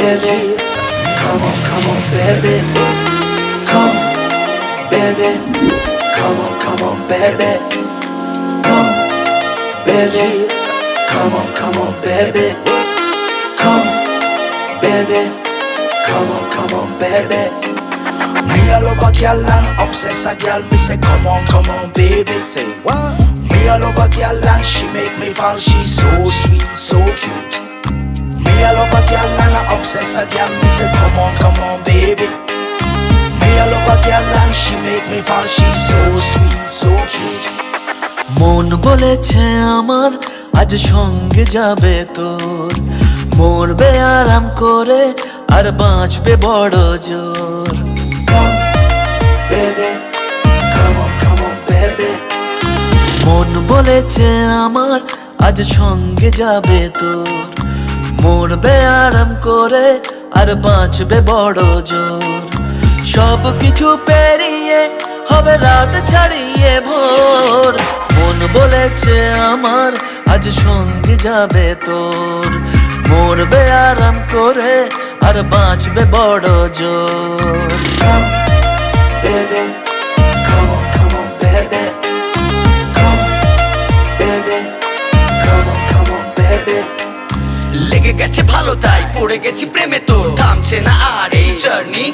baby. Come on, baby. Come, baby. Come on, baby. Come, baby. Come on, baby. Come, baby. Come on, baby. Me all over girl and obsess a girl. Me say come on, baby. Say what? Me all over girl and she make me fall. She's so sweet, so cute. Me all over girl and I obsess a girl. Me say come on, baby. Me all over girl and she make me fall. She's so sweet, so cute. মন বলেছে আমার আজ সঙ্গে যাবে তোর, মরবে আরাম করে আর বাঁচবে বড় জোর। Come, baby. Come on, baby. মন বলেছে আমার আজ সঙ্গে যাবে তোর, মরবে আরাম করে আর বাঁচবে বড় জোর। সব কিছু পেরিয়ে হবে রাত ছাড়িয়ে ভোর। মন বলেছে আমার আজ সঙ্গে যাবে তোর, মরবে আরাম করে আর বাঁচবে বড় জোর। Come, baby. Come on, baby. Come, baby. Come on, baby. লেগে গেছে ভালো তাই পড়ে গেছি প্রেমে, তো থামছে না আর এই জার্নি।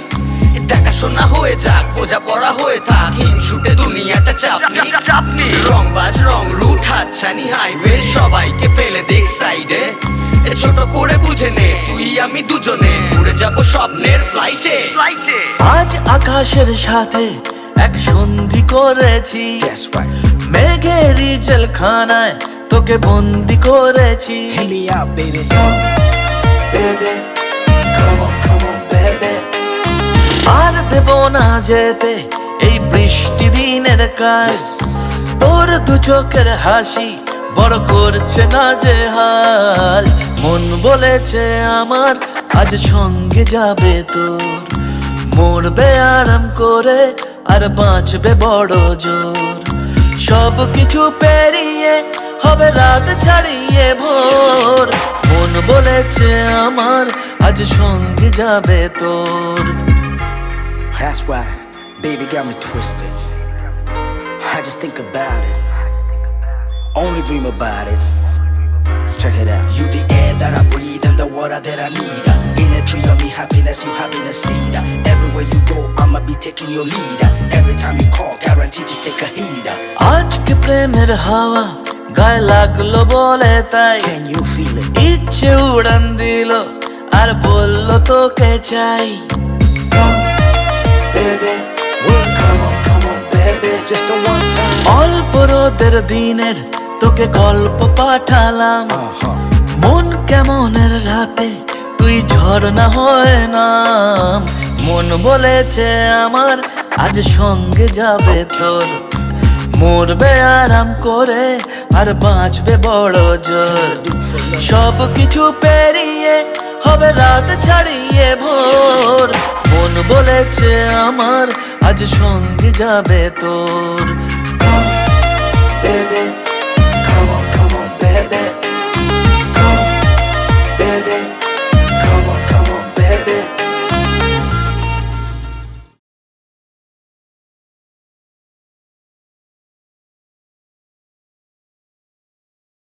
দেখাশোনা হয়ে যাক, বোঝা পড়া হয়ে থাক, হিংসুটে দুনিয়াটা চাপনি। রংবাজ রং রুট হাতছানি হাইওয়ে, সবাইকে ফেলে দেখ সাইডে। ছোট করে বুঝে নে তুই আমি দুজনে উড়ে যাব স্বপ্নের ফ্লাইটে। আজ আকাশের সাথে এক সন্ধি করেছি, That's right. মেঘেরই জেলখানায় তোকে বন্দি করেছি। Hit me out, baby. Come, baby. Come on, baby. আর দেব না যেতে এই বৃষ্টি দিনের কাজ, তোর দু চোখের হাসি বড় করছে না যে হাল। মন বলেছে আমার আজ সঙ্গে যাবে তোর, মরবে আরাম করে আর বাঁচবে বড় জোর। সব কিছু পেরিয়ে হবে রাত ছাড়িয়ে ভোর। মন বলেছে আমার আজ সঙ্গে যাবে তোর। That's why, baby got me twisted. I just think about it, only dream about it. Check it out. You the air that I breathe and the water that I need. In a tree of me happiness, you having a seed. Everywhere you go, I'ma be taking your lead. Every time you call, guaranteed to take a heed. আজকে প্রেমের হাওয়া গায়ে লাগলো বলে তাই, Can you feel it? ইচ্ছে উড়ান দিল আর বললো তোকে চাই। Come, baby. Come on, baby. Just a one time. অল্প রোদের দিনের তোকে গল্প পাঠালাম, মন কেমনের রাতে তুই ঝর্ণা হয়ে নাম। মন বলেছে আমার আজ সঙ্গে যাবে তোর, মরবে আরাম করে আর বাঁচবে বড় জোর। সব কিছু পেরিয়ে হবে রাত ছাড়িয়ে ভোর। মন বলেছে আমার আজ সঙ্গে যাবে তোর। Come,